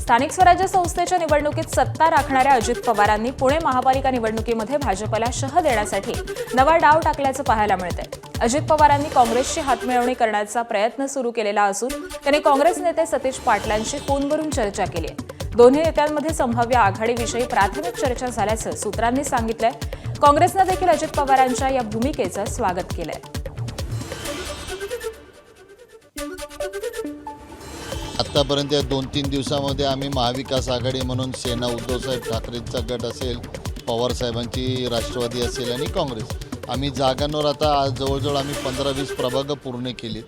स्थानिक स्वराज्य संस्थेच्या निवडणुकीत सत्ता राखणाऱ्या अजित पवारांनी पुणे महापालिका निवडणुकीमध्ये भाजपला शह देण्यासाठी नवा डाव टाकल्याचं पाहायला मिळतंय। अजित पवारांनी काँग्रेसची हातमिळवणी करण्याचा प्रयत्न सुरू केलेला असून त्यांनी काँग्रेस नेते सतीश पाटलांशी फोनवरून चर्चा केली आहे। दोन्ही नेत्यांमध्ये संभाव्य आघाडीविषयी प्राथमिक चर्चा झाल्याचं सूत्रांनी सांगितलंय। काँग्रेसनं देखील अजित पवारांच्या या भूमिकेचं स्वागत केलंय। आतापर्यंत या 2-3 दिवसामध्ये आम्ही महाविकास आघाडी म्हणून सेना उद्धवसाहेब ठाकरेंचा गट असेल, पवारसाहेबांची राष्ट्रवादी असेल आणि काँग्रेस, आम्ही जागांवर आता आज जवळजवळ आम्ही 15-20 प्रभाग पूर्ण केलीत।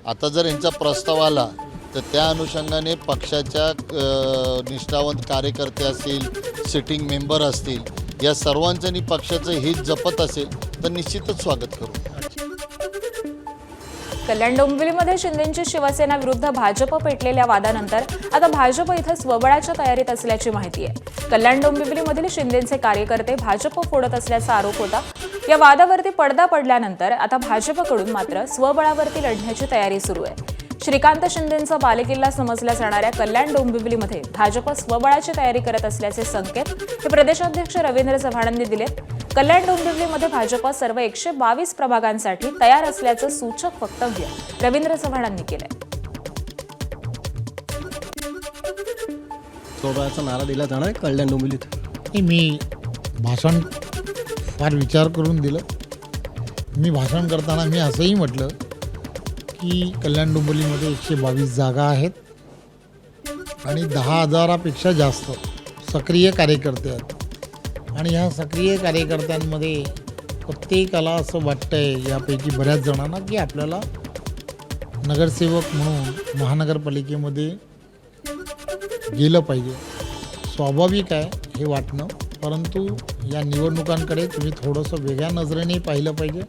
आता जर यांचा प्रस्ताव आला तर त्या अनुषंगाने पक्षाच्या निष्ठावंत कार्यकर्ते असतील, सिटिंग मेंबर असतील, या सर्वांचं आणि पक्षाचं हित जपत असेल तर निश्चितच स्वागत करू। कल्याण डोंबिवलीमध्ये शिंदेंची शिवसेना विरुद्ध भाजप पेटलेल्या वादानंतर आता भाजप इथं स्वबळाच्या तयारीत असल्याची माहिती आहे। कल्याण डोंबिवलीमधील शिंदेंचे कार्यकर्ते भाजप फोडत असल्याचा आरोप होता। या वादावरती पडदा पडल्यानंतर आता भाजपकडून मात्र स्वबळावरती लढण्याची तयारी सुरू आहे। श्रीकांत शिंदेंचा बालेकिल्ला समजल्या जाणाऱ्या कल्याण डोंबिवलीमध्ये भाजप स्वबळाची तयारी करत असल्याचे संकेत हे प्रदेशाध्यक्ष रवींद्र चव्हाणांनी दिलेत। कल्याण डोंबिवलीमध्ये भाजप सर्व 122 प्रभागांसाठी तयार असल्याचं सूचक वक्तव्य रवींद्र चव्हाणांनी केलंय। स्वबळाचा नारा दिला जाणार कल्याण डोंबिवलीत। मी भाषण फार विचार करून दिलं। मी भाषण करताना मी असंही म्हटलं की कल्याण डोंबिवलीमध्ये 122 जागा आहेत आणि 10,000पेक्षा जास्त सक्रिय कार्यकर्ते आहेत आणि ह्या सक्रिय कार्यकर्त्यांमध्ये प्रत्येकाला असं वाटतंय, यापैकी बऱ्याच जणांना, की आपल्याला नगरसेवक म्हणून महानगरपालिकेमध्ये गेलं पाहिजे। स्वाभाविक आहे हे वाटणं, परंतु या निवडणुकांकडे तुम्ही थोडंसं वेगळ्या नजरेने पाहिलं पाहिजे।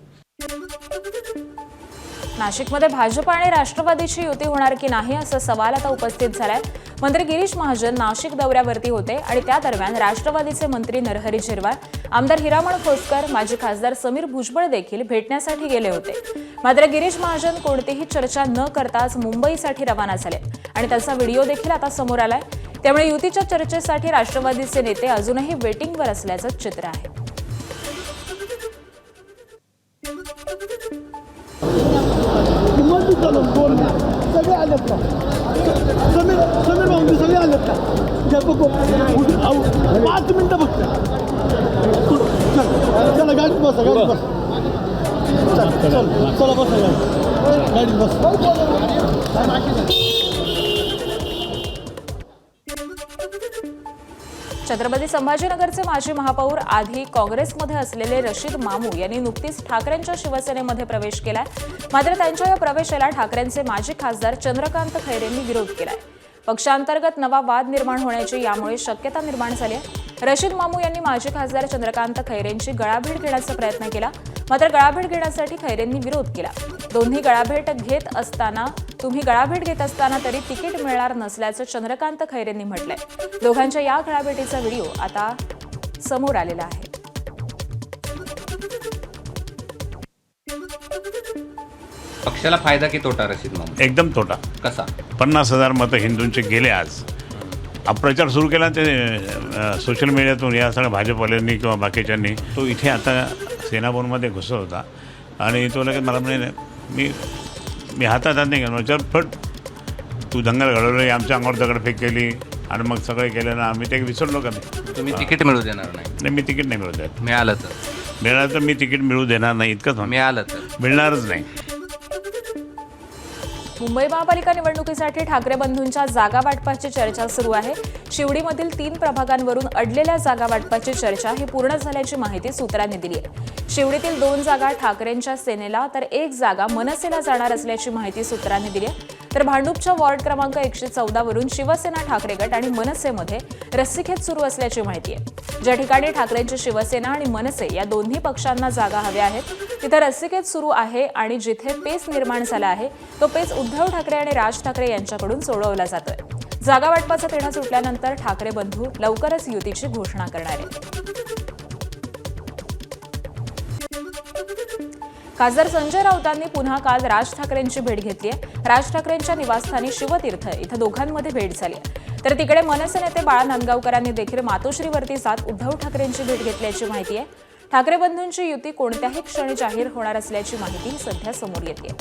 नाशिकमध्ये भाजप आणि राष्ट्रवादीची युती होणार की नाही असा सवाल आता उपस्थित झालाय। मंत्री गिरीश महाजन नाशिक दौऱ्यावरती होते आणि त्या दरम्यान राष्ट्रवादीचे मंत्री नरहरी झिरवाळ, आमदार हिरामण खोसकर, माजी खासदार समीर भुजबळ देखील भेटण्यासाठी गेले होते। मात्र गिरीश महाजन कोणतीही चर्चा न करताच मुंबईसाठी रवाना झाले आणि त्याचा व्हिडिओ देखील आता समोर आलाय। त्यामुळे युतीच्या चर्चेसाठी राष्ट्रवादीचे नेते अजूनही वेटिंगवर असल्याचं चित्र आहे। सगळे आलेत ना, समीर भाऊ सगळे आलेत का? 5 मिनिटं फक्त। चला गाडीत बसा, गाडीत बस, चला बसा, गाडीत बस। छत्रपती संभाजीनगरचे माजी महापौर आधी काँग्रेसमध्ये असलेले रशीद मामू यांनी नुकतीच ठाकरेंच्या शिवसेनेमध्ये प्रवेश केलाय। मात्र त्यांच्या या प्रवेशाला ठाकरेंचे माजी खासदार चंद्रकांत खैरेंनी विरोध केलाय। पक्षांतर्गत नवा वाद निर्माण होण्याची यामुळे शक्यता निर्माण झाली आहे। रशीद मामू यांनी माजी खासदार चंद्रकांत खैरेंची गळाभेट घेण्याचा प्रयत्न केला, मात्र गळाभेट घेण्यासाठी खैरेंनी विरोध केला। तुम्ही गळाभेट घेत असताना तरी तिकीट मिळणार नसल्याचं चंद्रकांत खैरेंनी म्हटलंय। दोघांच्या या गळाभेटीचा व्हिडिओ आता समोर आलेला आहे। पक्षाला फायदा की तोटा रशीद मामू? एकदम तोटा। कसा? 50,000 मतं हिंदूंचे गेले। आज अप्रचार सुरू केला ते सोशल मीडियातून, या सगळ्या भाजपवाल्यांनी किंवा बाकीच्यांनी। तो इथे आता सेनाभवनमध्ये घुसत होता आणि तो लगेच मला म्हणे, मी हातात नाही घेणार, चल फट, तू दंगल घडवली, आमच्या अंगावर दगडफेक केली आणि मग सगळे केलं ना, आम्ही ते विसरलो का? तुम्ही तिकीट मिळू देणार नाही? मी तिकीट नाही मिळू देत। मिळालं तर मी तिकीट मिळू देणार नाही, इतकंच म्हणतो। मिळालं तर मिळणारच नाही। मुंबई महापालिका निवडणुकीसाठी ठाकरे बंधूंच्या जागा वाटपाची चर्चा सुरू आहे। शिवडीमधील 3 प्रभागांवरून अडलेल्या जागा वाटपाची चर्चा ही पूर्ण झाल्याची माहिती सूत्रांनी दिली आहे। शिवडीतील 2 जागा ठाकरेंच्या सेनेला तर 1 जागा मनसेला जाणार असल्याची माहिती सूत्रांनी दिली आहे। तर भांडूपच्या वॉर्ड क्रमांक 114 वरून शिवसेना ठाकरे गट आणि मनसेमध्ये रस्सीखेच सुरू असल्याची माहिती आहे। ज्या ठिकाणी ठाकरेंची शिवसेना आणि मनसे या दोन्ही पक्षांना जागा हव्या आहेत तिथे रस्सीखेच सुरू आहे आणि जिथे पेच निर्माण झाला आहे तो पेच उद्धव ठाकरे आणि राज ठाकरे यांच्याकडून सोडवला जातोय। जागा वाटपाचा तिढा सुटल्यानंतर ठाकरे बंधू लवकरच युतीची घोषणा करणार आहेत। खासदार संजय राऊतांनी पुन्हा काल राज ठाकरेंची भेट घेतली आहे. राज ठाकरेंच्या निवासस्थानी शिवतीर्थ इथं दोघांमध्ये भेट झाली आहे. तर तिकडे मनसे नेते बाळा नांदगावकरांनी देखील मातोश्रीवरती जात उद्धव ठाकरेंची भेट घेतल्याची माहिती आहे. ठाकरे बंधूंची युती कोणत्याही क्षणी जाहीर होणार असल्याची माहिती सध्या समोर येते.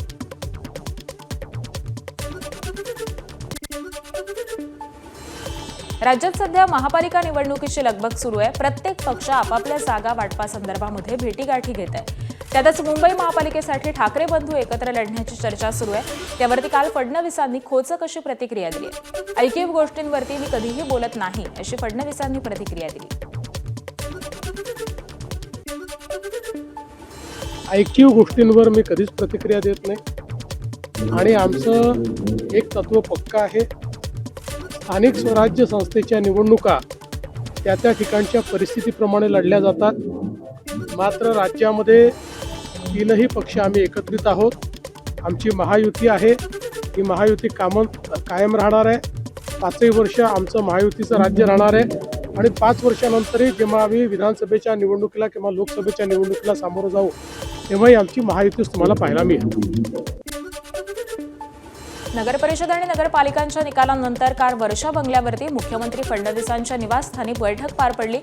राज्यात सध्या महापालिका निवडणुकीची लगबग सुरू आहे. प्रत्येक पक्ष आपापल्या जागा वाटपासंदर्भामध्ये भेटीगाठी घेत आहे. त्यातच मुंबई महापालिकेसाठी ठाकरे बंधू एकत्र लढण्याची चर्चा सुरू आहे. त्यावरती काल फडणवीसांनी खोचक अशी प्रतिक्रिया दिली आहे. ऐकीव गोष्टींवरती मी कधीही बोलत नाही अशी फडणवीसांनी प्रतिक्रिया दिली. ऐकीव गोष्टींवर मी कधीच प्रतिक्रिया देत नाही आणि आमचं एक तत्व पक्का आहे. स्थानिक स्वराज्य संस्थेच्या निवडणुका त्या ठिकाणच्या परिस्थितीप्रमाणे लढल्या जातात. मात्र राज्यामध्ये तीनही पक्ष आम्ही एकत्रित आहोत. आमची महायुती आहे. ही महायुती कायम राहणार आहे. 5ही वर्ष आमचं महायुतीचं राज्य राहणार आहे आणि 5 वर्षानंतरही जेव्हा आम्ही विधानसभेच्या निवडणुकीला किंवा लोकसभेच्या निवडणुकीला सामोरं जाऊ तेव्हाही आमची महायुतीच तुम्हाला पाहायला मिळेल. नगरपरिषद आणि नगरपालिकांच्या निकालानंतर काल वर्षा बंगल्यावरती मुख्यमंत्री फडणवीसांच्या निवासस्थानी बैठक पार पडली.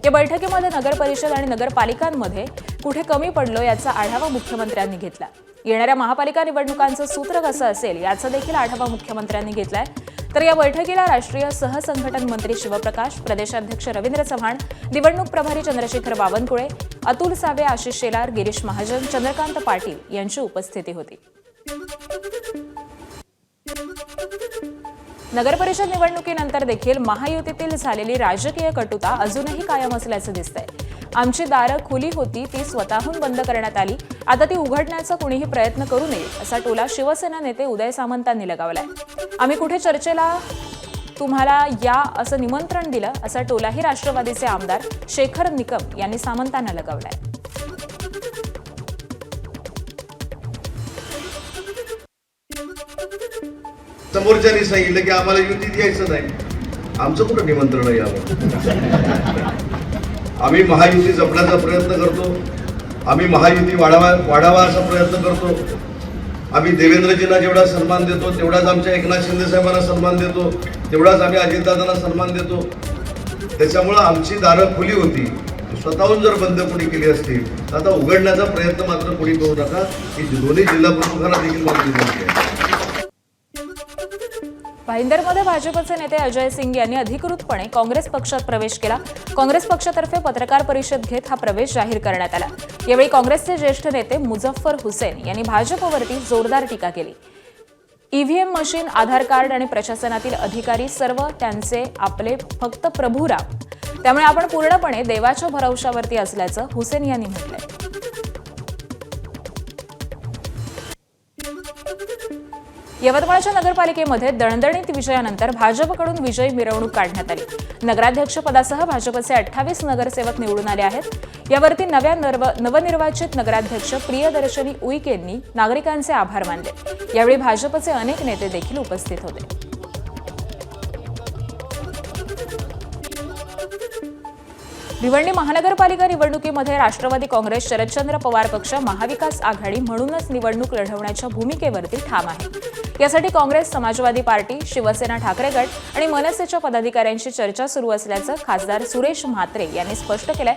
या बैठकीमध्ये नगरपरिषद आणि नगरपालिकांमध्ये कुठे कमी पडलो याचा आढावा मुख्यमंत्र्यांनी घेतला. येणाऱ्या महापालिका निवडणुकांचं सूत्र कसं असेल याचा देखील आढावा मुख्यमंत्र्यांनी घेतलाय. तर या बैठकीला राष्ट्रीय सहसंघटन मंत्री शिवप्रकाश, प्रदेशाध्यक्ष रवींद्र चव्हाण, निवडणूक प्रभारी चंद्रशेखर बावनकुळे, अतुल सावे, आशिष शेलार, गिरीश महाजन, चंद्रकांत पाटील यांची उपस्थिती होती. नगरपरिषद निवडणुकीनंतर देखील महायुतीतील झालेली राजकीय कटुता अजूनही कायम असल्याचं दिसतंय. आमची दारं खुली होती ती स्वतःहून बंद करण्यात आली. आता ती उघडण्याचा कुणीही प्रयत्न करू नये असा टोला शिवसेना नेते उदय सामंतांनी लगावलाय. आम्ही कुठे चर्चेला तुम्हाला या असं निमंत्रण दिलं असा टोलाही राष्ट्रवादीचे आमदार शेखर निकम यांनी सामंतांना लगावलाय. समोरच्यानी सांगितलं की आम्हाला युती द्यायचं नाही. आमचं कुठं निमंत्रण आहे यावर? आम्ही महायुती जपण्याचा प्रयत्न करतो. आम्ही महायुती वाढावा असा प्रयत्न करतो. आम्ही देवेंद्रजींना जेवढा सन्मान देतो तेवढाच आमच्या एकनाथ शिंदे साहेबांना सन्मान देतो, तेवढाच आम्ही अजितदादांना सन्मान देतो. त्याच्यामुळं आमची दारं खुली होती. स्वतःहून जर बंद कोणी केली असतील तर आता उघडण्याचा प्रयत्न मात्र कोणी करू नका. ही दोन्ही जिल्हा प्रमुखांना देखील माझी विनंती आहे. भाईंदरमध्ये भाजपचे नेते अजय सिंग यांनी अधिकृतपणे काँग्रेस पक्षात प्रवेश केला. काँग्रेस पक्षातर्फे पत्रकार परिषद घेत हा प्रवेश जाहीर करण्यात आला. यावेळी काँग्रेसचे ज्येष्ठ नेते मुझफ्फर हुसेन यांनी भाजपवरती जोरदार टीका केली. ईव्हीएम मशीन, आधार कार्ड आणि प्रशासनातील अधिकारी सर्व त्यांचे आपले फक्त प्रभुराम. त्यामुळे आपण पूर्णपणे देवाच्या भरवशावरती असल्याचं हुसेन यांनी म्हटलंय. यवतमाळच्या नगरपालिकेमध्ये दणदणीत विजयानंतर भाजपकडून विजय मिरवणूक काढण्यात आली. नगराध्यक्षपदासह भाजपचे 28 नगरसेवक निवडून आले आहेत. यावरती नवनिर्वाचित नगराध्यक्ष प्रियदर्शनी उईकेंनी नागरिकांचे आभार मानले. यावेळी भाजपचे अनेक नेते देखील उपस्थित होते. भिवंडी महानगरपालिका निवडणुकीमध्ये राष्ट्रवादी काँग्रेस, शरदचंद्र पवार पक्ष, महाविकास आघाडी म्हणूनच निवडणूक लढवण्याच्या भूमिकेवरती ठाम आहे. यासाठी काँग्रेस, समाजवादी पार्टी, शिवसेना, ठाकरे गट आणि मनसेच्या पदाधिकाऱ्यांशी चर्चा सुरू असल्याचं खासदार सुरेश म्हात्रे यांनी स्पष्ट केलंय.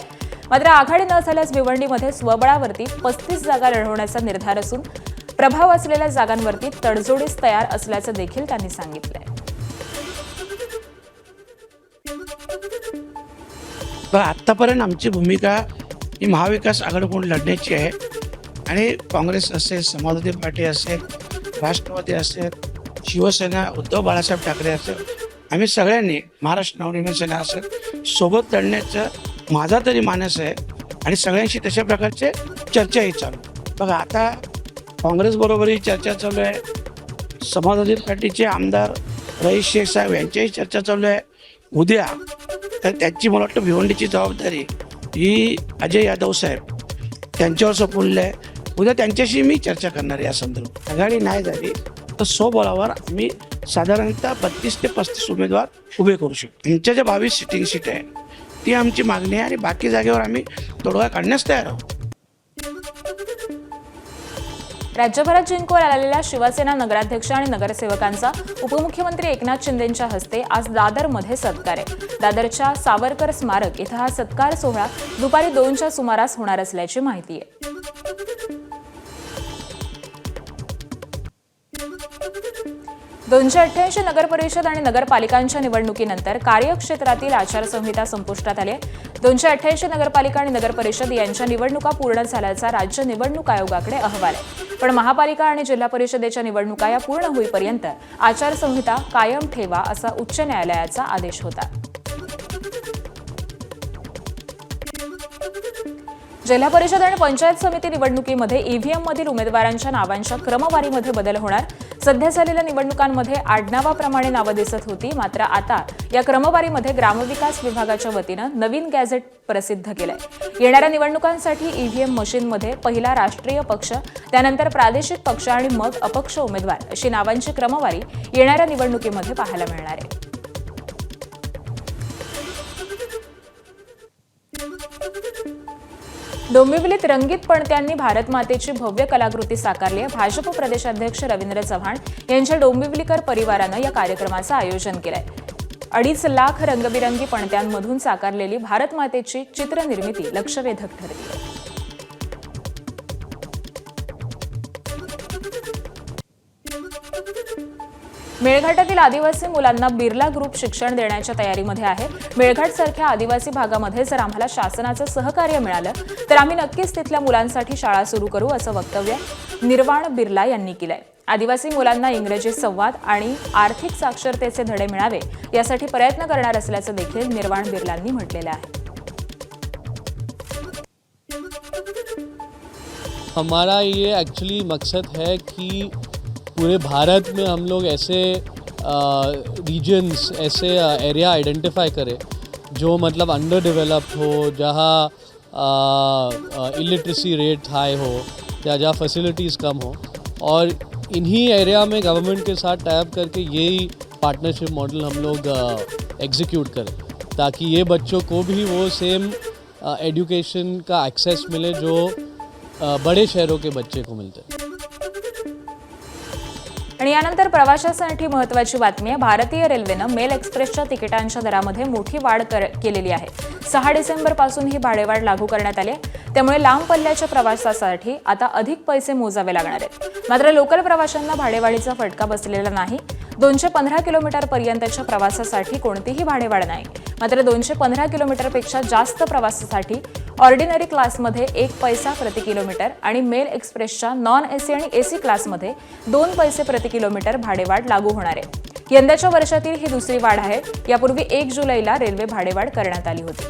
मात्र आघाडी न झाल्यास भिवंडीमध्ये स्वबळावरती 35 जागा लढवण्याचा निर्धार असून प्रभाव असलेल्या जागांवरती तडजोडीस तयार असल्याचं देखील त्यांनी सांगितलंय. आत्तापर्यंत आमची भूमिका ही महाविकास आघाडीकडून लढण्याची आहे आणि काँग्रेस असेल, समाजवादी पार्टी असेल, राष्ट्रवादी असेल, शिवसेना, उद्धव बाळासाहेब ठाकरे असेल, आम्ही सगळ्यांनी महाराष्ट्र नवनिर्माण सेना असेल सोबत लढण्याचं माझा तरी मानस आहे आणि सगळ्यांशी तशा प्रकारचे चर्चाही चालू. बघा आता काँग्रेसबरोबरही चर्चा चालू आहे. समाजवादी पार्टीचे आमदार रईस शेख साहेब यांच्याही चर्चा चालू आहे. उद्या तर त्याची मला वाटतं भिवंडीची जबाबदारी ही अजय यादव साहेब त्यांच्यावर सोपवलेली आहे. उद्या त्यांच्याशी मी चर्चा करणार या संदर्भात. आघाडी नाही झाली तर स्वबळावर आम्ही साधारणतः 32 ते 35 उमेदवार उभे करू शकतो. आमच्या ज्या 22 सिटिंग सीट आहे ती आमची मागणी आहे आणि बाकी जागेवर आम्ही तोडगा काढण्यास तयार आहोत. राज्यभरात जिंकून आलेल्या शिवसेना नगराध्यक्ष आणि नगरसेवकांचा उपमुख्यमंत्री एकनाथ शिंदेंच्या हस्ते आज दादरमध्ये सत्कार आहे. दादरच्या सावरकर स्मारक इथं हा सत्कार सोहळा दुपारी 2च्या सुमारास होणार असल्याची माहिती आहे. $288 नगरपरिषद आणि नगरपालिकांच्या निवडणुकीनंतर कार्यक्षेत्रातील आचारसंहिता संपुष्टात आली आहे. 288 नगरपालिका आणि नगरपरिषद यांच्या निवडणुका पूर्ण झाल्याचा राज्य निवडणूक आयोगाकडे अहवाल आहे. पण महापालिका आणि जिल्हा परिषदेच्या निवडणुका या पूर्ण होईपर्यंत आचारसंहिता कायम ठेवा असा उच्च न्यायालयाचा आदेश होता. जिल्हा परिषद आणि पंचायत समिती निवडणुकीमध्ये ईव्हीएममधील उमेदवारांच्या नावांच्या क्रमवारीमध्ये बदल होणार. सध्या झालेल्या निवडणुकांमध्ये आडनावाप्रमाणे नावं दिसत होती, मात्र आता या क्रमवारीमध्ये ग्रामविकास विभागाच्या वतीनं नवीन गॅझेट प्रसिद्ध केलंय. येणाऱ्या निवडणुकांसाठी ईव्हीएम मशीनमध्ये पहिला राष्ट्रीय पक्ष, त्यानंतर प्रादेशिक पक्ष आणि मग अपक्ष उमेदवार अशी नावांची क्रमवारी येणाऱ्या निवडणुकीमध्ये पाहायला मिळणार आहे. डोंबिवलीत रंगीत पणत्यांनी भारत मातेची भव्य कलाकृती साकारली आहे. भाजप प्रदेशाध्यक्ष रवींद्र चव्हाण यांच्या डोंबिवलीकर परिवारानं या कार्यक्रमाचं आयोजन केलंय. 2.5 लाख रंगबिरंगी पणत्यांमधून साकारलेली भारत मातेची चित्रनिर्मिती लक्षवेधक ठरली आहे. मेळघाटातील आदिवासी मुलांना बिर्ला ग्रुप शिक्षण देण्याच्या तयारीमध्ये आहे. मेळघाटसारख्या आदिवासी भागामध्ये जर आम्हाला शासनाचं सहकार्य मिळालं तर आम्ही नक्कीच तिथल्या मुलांसाठी शाळा सुरू करू असं वक्तव्य निर्वाण बिर्ला यांनी केलंय. आदिवासी मुलांना इंग्रजी संवाद आणि आर्थिक साक्षरतेचे धडे मिळावे यासाठी प्रयत्न करणार असल्याचं देखील निर्वाण बिर्लांनी म्हटलेलं आहे. हमारा ये एक्चुअली मकसद है कि पूरे भारत में हम लोग ऐसे रीजन्स, ऐसे एरिया आइडेंटिफाई करें जो मतलब अंडर डेवलप्ड हो, जहाँ इलिटरेसी रेट हाई हो या जहाँ फैसिलिटीज़ कम हो, और इन्हीं एरिया में गवर्नमेंट के साथ टाइप करके यही पार्टनरशिप मॉडल हम लोग एग्जीक्यूट करें, ताकि ये बच्चों को भी वो सेम एजुकेशन का एक्सेस मिले जो बड़े शहरों के बच्चे को मिलते हैं. आणि यानंतर प्रवाशांसाठी महत्त्वाची बातमी आहे. भारतीय रेल्वेनं मेल एक्सप्रेसच्या तिकिटांच्या दरामध्ये मोठी वाढ केलेली आहे. 6 डिसेंबरपासून ही भाडेवाढ लागू करण्यात आली आहे. त्यामुळे लांब पल्ल्याच्या प्रवासासाठी आता अधिक पैसे मोजावे लागणार आहेत. मात्र लोकल प्रवाशांना भाडेवाढीचा फटका बसलेला नाही. 215 किलोमीटरपर्यंतच्या प्रवासासाठी कोणतीही भाडेवाढ नाही. मात्र 215 किलोमीटरपेक्षा जास्त प्रवासासाठी ऑर्डिनरी क्लासमध्ये 1 पैसा प्रति किलोमीटर आणि मेल एक्सप्रेसच्या नॉन एसी आणि एसी क्लासमध्ये 2 पैसे प्रति किलोमीटर भाडेवाढ लागू होणार आहे. यंदाच्या वर्षातील ही दुसरी वाढ आहे. यापूर्वी 1 जुलैला रेल्वे भाडेवाढ करण्यात आली होती.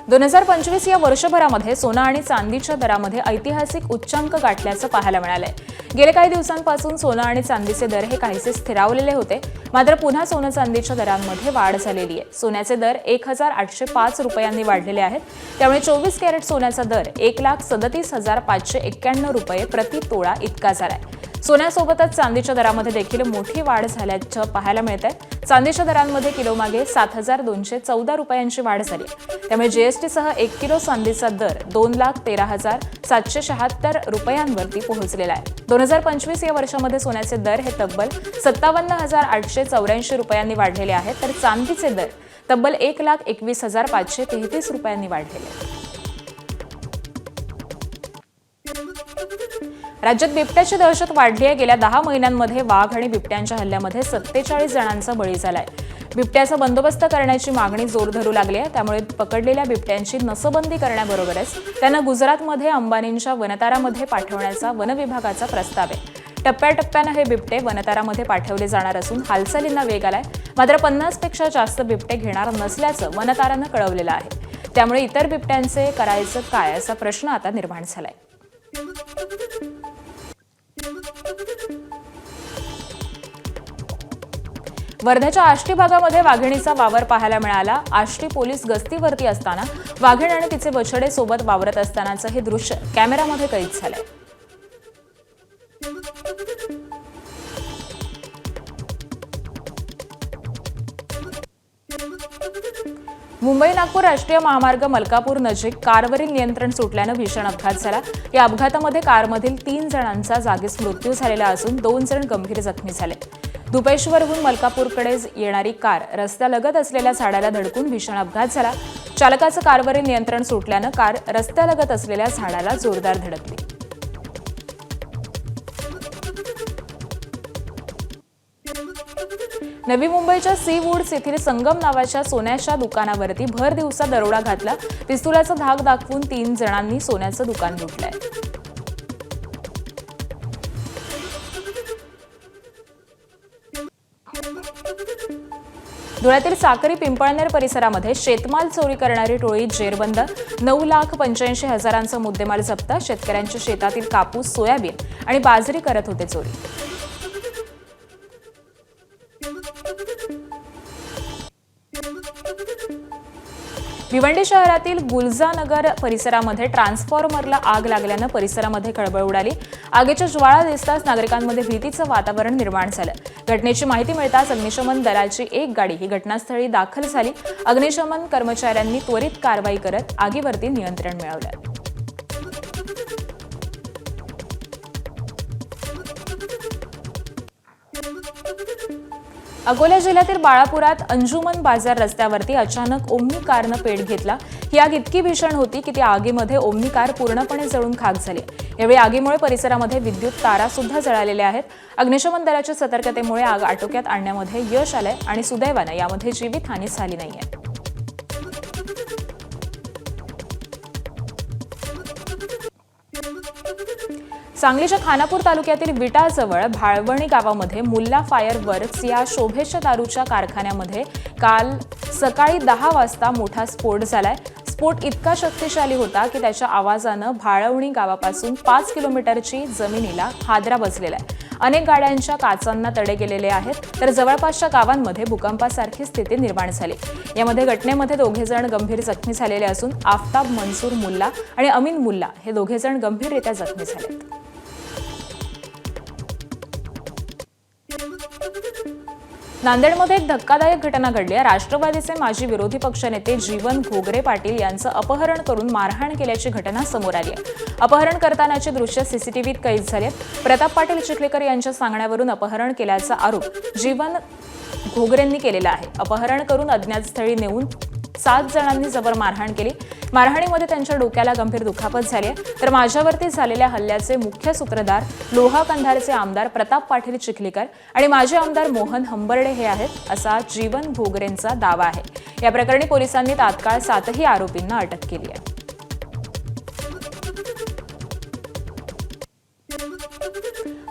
2025 या वर्षभरामध्ये सोनं आणि चांदीच्या दरामध्ये ऐतिहासिक उच्चांक गाठल्याचं पाहायला मिळालंय. गेल्या काही दिवसांपासून सोनं आणि चांदीचे दर हे काहीसे स्थिरावलेले होते. मात्र पुन्हा सोनं चांदीच्या दरांमध्ये वाढ झालेली आहे. सोन्याचे दर 1,805 रुपयांनी वाढलेले आहेत. त्यामुळे 24 कॅरेट सोन्याचा दर 1,37,591 रुपये प्रति तोळा इतका झालाय. सोन्यासोबतच चांदीच्या दरामध्ये देखील मोठी वाढ झाल्याचं पाहायला मिळतंय. चांदीच्या दरांमध्ये किलोमागे 7,214 रुपयांची वाढ झाली. त्यामुळे जीएसटीसह 1 किलो चांदीचा दर 2,13,776 रुपयांवरती पोहोचलेला आहे. 2025 या वर्षामध्ये सोन्याचे दर हे तब्बल 57,884 रुपयांनी वाढलेले आहेत, तर चांदीचे दर तब्बल 1,21,533 रुपयांनी वाढलेले आहेत. राज्यात बिबट्याची दहशत वाढली आहे. गेल्या 10 महिन्यांमध्ये वाघ आणि बिबट्यांच्या हल्ल्यामध्ये 47 जणांचा बळी झालाय. बिबट्याचा बंदोबस्त करण्याची मागणी जोर धरू लागली आहे. त्यामुळे पकडलेल्या बिबट्यांची नसबंदी करण्याबरोबरच त्यांना गुजरातमध्ये अंबानींच्या वनतारामध्ये पाठवण्याचा वनविभागाचा प्रस्ताव आहे. टप्प्याटप्प्यानं हे बिबटे वनतारामध्ये पाठवले जाणार असून हालचालींना वेग आलाय. मात्र 50 पेक्षा जास्त बिबटे घेणार नसल्याचं वनतारानं कळवलेलं आहे. त्यामुळे इतर बिबट्यांचे करायचं काय असा प्रश्न आता निर्माण झालाय. वर्ध्याच्या आष्टी भागामध्ये वाघिणीचा वावर पाहायला मिळाला. आष्टी पोलीस गस्तीवरती असताना वाघीण आणि तिचे बछडे सोबत वावरत असतानाचं हे दृश्य कॅमेऱ्यामध्ये कैद झालंय. मुंबई नागपूर राष्ट्रीय महामार्ग मलकापूर नजीक कारवरील नियंत्रण सुटल्यानं भीषण अपघात झाला. या अपघातामध्ये कारमधील 3 जणांचा जागीच मृत्यू झालेला असून 2 जण गंभीर जखमी झाले. दुपेश्वरहून मलकापूरकडे येणारी कार रस्त्यालगत असलेल्या झाडाला धडकून भीषण अपघात झाला. चालकाचं कारवरील नियंत्रण सुटल्यानं कार रस्त्यालगत असलेल्या झाडाला जोरदार धडकली. नवी मुंबईच्या सी वूड्स येथील संगम नावाच्या सोन्याच्या दुकानावरती भर दिवसा दरोडा घातला. पिस्तुलाचा धाक दाखवून 3 जणांनी सोन्याचं दुकान लुटलंय. धुळ्यातील साक्री पिंपळनेर परिसरामध्ये शेतमाल चोरी करणारी टोळी जेरबंद. 9,85,000चा मुद्देमाल जप्त. शेतकऱ्यांच्या शेतातील कापूस, सोयाबीन आणि बाजरी करत होते चोरी. भिवंडी शहरातील गुलजानगर परिसरामध्ये ट्रान्सफॉर्मरला आग लागल्यानं परिसरामध्ये खळबळ उडाली. आगीच्या ज्वाळा दिसताच नागरिकांमध्ये भीतीचं वातावरण निर्माण झालं. घटनेची माहिती मिळताच अग्निशमन दलाची एक गाडी ही घटनास्थळी दाखल झाली. अग्निशमन कर्मचाऱ्यांनी त्वरित कारवाई करत आगीवरती नियंत्रण मिळवलं. अकोला जिल्ह्यातील बाळापुरात अंजुमन बाजार रस्त्यावरती अचानक ओमनी कारनं पेट घेतला. ही आग इतकी भीषण होती की त्या आगीमध्ये ओमनी कार पूर्णपणे जळून खाक झाली. यावेळी आगीमुळे परिसरामध्ये विद्युत तारा सुद्धा जळालेल्या आहेत. अग्निशमन दलाच्या सतर्कतेमुळे आग आटोक्यात आणण्यामध्ये यश आलंय आणि सुदैवानं यामध्ये जीवितहानी झाली नाहीये. सांगलीच्या खानापूर तालुक्यातील विटाजवळ भाळवणी गावामध्ये मुल्ला फायर वर्क्स या शोभेच्या दारूच्या कारखान्यामध्ये काल सकाळी 10 वाजता मोठा स्फोट झालाय. स्फोट इतका शक्तिशाली होता की त्याच्या आवाजानं भाळवणी गावापासून 5 किलोमीटरची जमिनीला हादरा बसलेला आहे. अनेक गाड्यांच्या काचांना तडे गेलेले आहेत, तर जवळपासच्या गावांमध्ये भूकंपासारखी स्थिती निर्माण झाली. यामध्ये घटनेमध्ये 2 जण गंभीर जखमी झालेले असून आफताब मंसूर मुल्ला आणि अमीन मुल्ला हे 2 जण गंभीररित्या जखमी झालेत. नांदेडमध्ये एक धक्कादायक घटना घडली आहे. राष्ट्रवादीचे माजी विरोधी पक्षनेते जीवन घोगरे पाटील यांचं अपहरण करून मारहाण केल्याची घटना समोर आली आहे. अपहरण करतानाची दृश्य सीसीटीव्हीत कैद झाली आहेत. प्रताप पाटील चिखलेकर यांच्या सांगण्यावरून अपहरण केल्याचा आरोप जीवन घोगरेंनी केलेला आहे. अपहरण करून अज्ञात स्थळी नेऊन 7 जणांनी जबर मारहाण केली. मारहाणीमध्ये त्यांच्या डोक्याला गंभीर दुखापत झाली आहे. तर माझ्यावरती झालेल्या हल्ल्याचे मुख्य सूत्रधार लोहा कंधारचे आमदार प्रताप पाटील चिखलीकर आणि माजी आमदार मोहन हंबर्डे हे आहेत, असा जीवन घोगरेंचा दावा आहे. या प्रकरणी पोलिसांनी तात्काळ 7ही आरोपींना अटक केली आहे.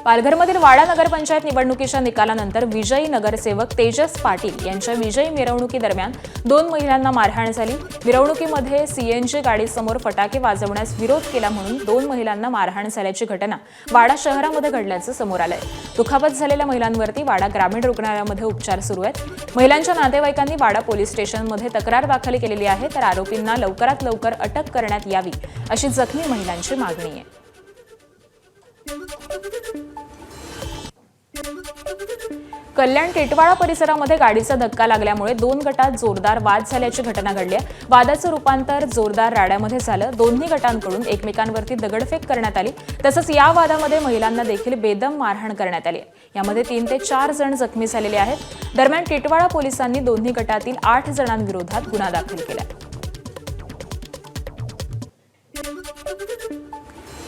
पालघरमधील वाडा नगरपंचायत निवडणुकीच्या निकालानंतर विजयी नगरसेवक तेजस पाटील यांच्या विजयी मिरवणुकीदरम्यान 2 महिलांना मारहाण झाली. मिरवणुकीमध्ये सीएनजी गाडीसमोर फटाके वाजवण्यास विरोध केला म्हणून 2 महिलांना मारहाण झाल्याची घटना वाडा शहरामध्ये घडल्याचं समोर आलंय. दुखापत झालेल्या महिलांवरती वाडा ग्रामीण रुग्णालयामध्ये उपचार सुरू आहेत. महिलांच्या नातेवाईकांनी वाडा पोलीस स्टेशनमध्ये तक्रार दाखल केलेली आहे, तर आरोपींना लवकरात लवकर अटक करण्यात यावी अशी जखमी महिलांची मागणी आहे. कल्याण टिटवाळा परिसरामध्ये गाडीचा धक्का लागल्यामुळे 2 गटात जोरदार वाद झाल्याची घटना घडली आहे. वादाचं रूपांतर जोरदार राड्यामध्ये झालं. दोन्ही गटांकडून एकमेकांवरती दगडफेक करण्यात आली. तसंच या वादामध्ये महिलांना देखील बेदम मारहाण करण्यात आली. यामध्ये 3 ते 4 जण जखमी झालेले आहेत. दरम्यान टिटवाळा पोलिसांनी दोन्ही गटातील 8 जणांविरोधात गुन्हा दाखल केला.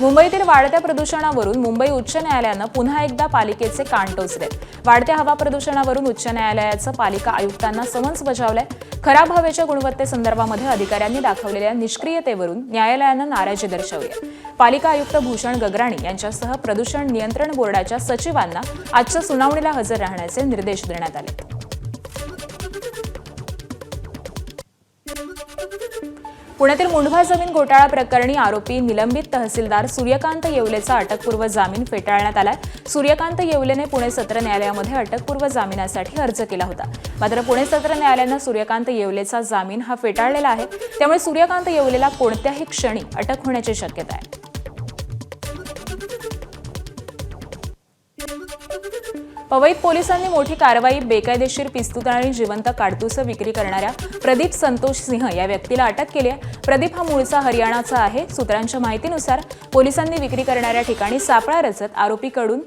मुंबईतील वाढत्या प्रदूषणावरून मुंबई उच्च न्यायालयानं पुन्हा एकदा पालिकेचे कान टोचलेत. वाढत्या हवा प्रदूषणावरून उच्च न्यायालयाचं पालिका आयुक्तांना समन्स बजावलंय. खराब हवेच्या गुणवत्तेसंदर्भामध्ये अधिकाऱ्यांनी दाखवलेल्या निष्क्रियतेवरून न्यायालयानं नाराजी दर्शवली आहे. पालिका आयुक्त भूषण गगराणी यांच्यासह प्रदूषण नियंत्रण बोर्डाच्या सचिवांना आजच्या सुनावणीला हजर राहण्याचे निर्देश देण्यात आले. पुण्यातील मुंढवा जमीन घोटाळा प्रकरणी आरोपी निलंबित तहसीलदार सूर्यकांत येवलेचा अटकपूर्व जामीन फेटाळण्यात आलाय. सूर्यकांत येवलेने पुणे सत्र न्यायालयामध्ये अटकपूर्व जामिनासाठी अर्ज केला होता. मात्र पुणे सत्र न्यायालयानं सूर्यकांत येवलेचा जामीन हा फेटाळलेला आहे. त्यामुळे सूर्यकांत येवलेला कोणत्याही क्षणी अटक होण्याची शक्यता आहे. पवईत पोलिसांनी मोठी कारवाई. बेकायदेशीर पिस्तूल आणि जिवंत काडतुसं विक्री करणाऱ्या प्रदीप संतोष सिंह या व्यक्तीला अटक केली आहे. प्रदीप हा मूळचा हरियाणाचा आहे. सूत्रांच्या माहितीनुसार पोलिसांनी विक्री करणाऱ्या ठिकाणी सापळा रचत आरोपीकडून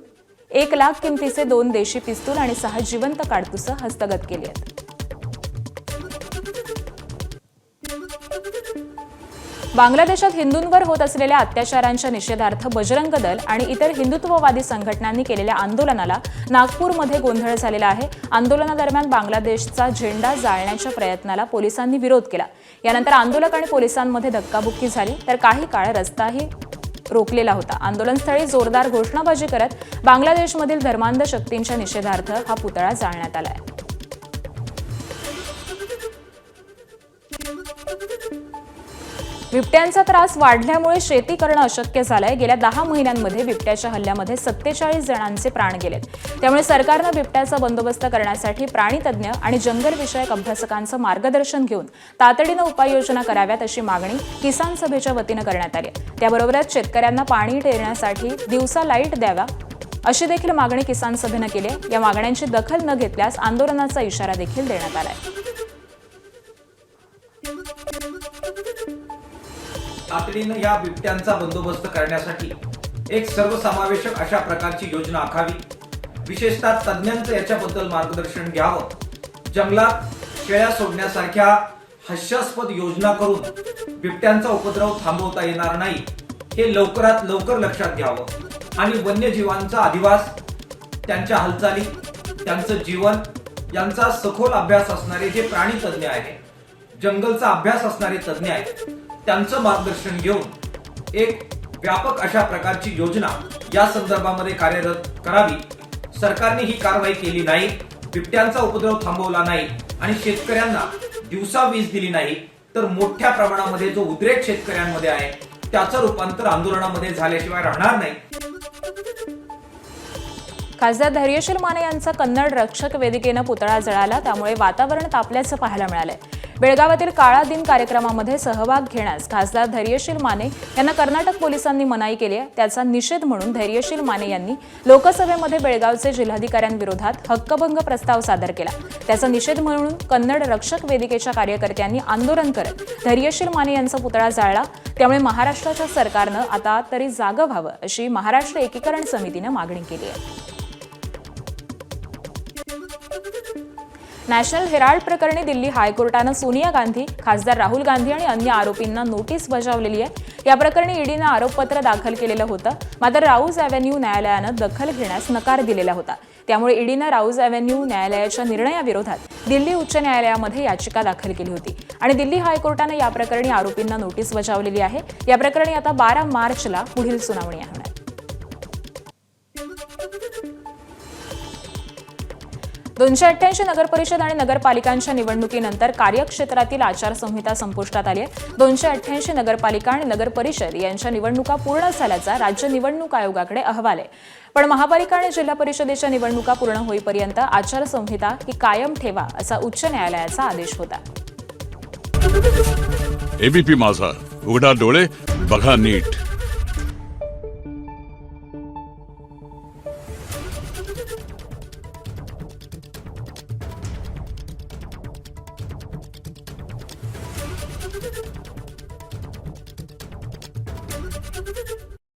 1 लाख किमतीचे 2 देशी पिस्तूल आणि 6 जिवंत काडतुसं हस्तगत केली आहेत. बांगलादेशात हिंदूंवर होत असलेल्या अत्याचारांच्या निषेधार्थ बजरंग दल आणि इतर हिंदुत्ववादी संघटनांनी केलेल्या आंदोलनाला नागपूरमध्ये गोंधळ झालेला आहे. आंदोलनादरम्यान बांगलादेशचा झेंडा जाळण्याच्या प्रयत्नाला पोलिसांनी विरोध केला. यानंतर आंदोलक आणि पोलिसांमध्ये धक्काबुक्की झाली तर काही काळ रस्ताही रोखलेला होता. आंदोलनस्थळी जोरदार घोषणाबाजी करत बांगलादेशमधील धर्मांध शक्तींच्या निषेधार्थ हा पुतळा जाळण्यात आला आहे. बिबट्यांचा त्रास वाढल्यामुळे शेती करणं अशक्य झालंय. गेल्या 10 महिन्यांमध्ये बिबट्याच्या हल्ल्यामध्ये 47 जणांचे प्राण गेलेत. त्यामुळे सरकारनं बिबट्याचा बंदोबस्त करण्यासाठी प्राणीतज्ञ आणि जंगलविषयक अभ्यासकांचं मार्गदर्शन घेऊन तातडीनं उपाययोजना कराव्यात अशी मागणी किसान सभेच्या वतीनं करण्यात आली. त्याबरोबरच शेतकऱ्यांना पाणी देण्यासाठी दिवसा लाईट द्यावा अशी देखील मागणी किसान सभेनं केली. या मागण्यांची दखल न घेतल्यास आंदोलनाचा इशारा देखील देण्यात आलाय. तातडीनं या बिबट्यांचा बंदोबस्त करण्यासाठी एक सर्वसमावेशक अशा प्रकारची योजना आखावी. विशेषतः तज्ज्ञांचं याच्याबद्दल मार्गदर्शन घ्यावं. जंगलात शेळ्या सोडण्यासारख्या हास्यास्पद योजना करून बिबट्यांचा उपद्रव थांबवता येणार नाही हे लवकरात लवकर लक्षात घ्यावं आणि वन्यजीवांचा अधिवास, त्यांच्या हालचाली, त्यांचं जीवन यांचा सखोल अभ्यास असणारे जे प्राणी तज्ज्ञ आहेत, जंगलचा अभ्यास असणारे तज्ज्ञ आहेत, त्यांचं मार्गदर्शन घेऊन एक व्यापक अशा प्रकारची योजना या संदर्भामध्ये कार्यरत करावी. सरकारने ही कारवाई केली नाही, बिबट्यांचा उपद्रव थांबवला नाही आणि शेतकऱ्यांना दिवसा वीज दिली नाही, तर मोठ्या प्रमाणामध्ये जो उद्रेक शेतकऱ्यांमध्ये आहे त्याचं रूपांतर आंदोलनामध्ये झाल्याशिवाय राहणार नाही. खासदार धैर्यशील माने यांचा कन्नड रक्षक वेदिकेनं पुतळा जळाला. त्यामुळे वातावरण तापल्याचं पाहायला मिळालंय. बेळगावातील काळा दिन कार्यक्रमामध्ये सहभाग घेण्यास खासदार धैर्यशील माने यांना कर्नाटक पोलिसांनी मनाई केली आहे. त्याचा निषेध म्हणून धैर्यशील माने यांनी लोकसभेमध्ये बेळगावचे जिल्हाधिकाऱ्यांविरोधात हक्कभंग प्रस्ताव सादर केला. त्याचा निषेध म्हणून कन्नड रक्षक वेदिकेच्या कार्यकर्त्यांनी आंदोलन करत धैर्यशील माने यांचा पुतळा जाळला. त्यामुळे महाराष्ट्राच्या सरकारनं आता तरी जागं व्हावं अशी महाराष्ट्र एकीकरण समितीनं मागणी केली आहे. नॅशनल हेराल्ड प्रकरणी दिल्ली हायकोर्टानं सोनिया गांधी, खासदार राहुल गांधी आणि अन्य आरोपींना नोटीस बजावलेली आहे. या प्रकरणी ईडीनं आरोपपत्र दाखल केलेलं होतं. मात्र राऊज अॅव्हेन्यू न्यायालयानं दखल घेण्यास नकार दिलेला होता. त्यामुळे ईडीनं राऊज अॅव्हेन्यू न्यायालयाच्या निर्णयाविरोधात दिल्ली उच्च न्यायालयामध्ये याचिका दाखल केली होती आणि दिल्ली हायकोर्टानं या प्रकरणी आरोपींना नोटीस बजावलेली आहे. या प्रकरणी आता 12 मार्चला पुढील सुनावणी होणार. 288 नगरपरिषद आणि नगरपालिकांच्या निवडणुकीनंतर कार्यक्षेत्रातील आचारसंहिता संपुष्टात आली आहे. 288 नगरपालिका आणि नगरपरिषद यांच्या निवडणुका पूर्ण झाल्याचा राज्य निवडणूक आयोगाकडे अहवाल आहे. पण महापालिका आणि जिल्हा परिषदेच्या निवडणुका पूर्ण होईपर्यंत आचारसंहिता ही कायम ठेवा असा उच्च न्यायालयाचा आदेश होता. एबीपी माझा, उघडा डोळे बघा नीट.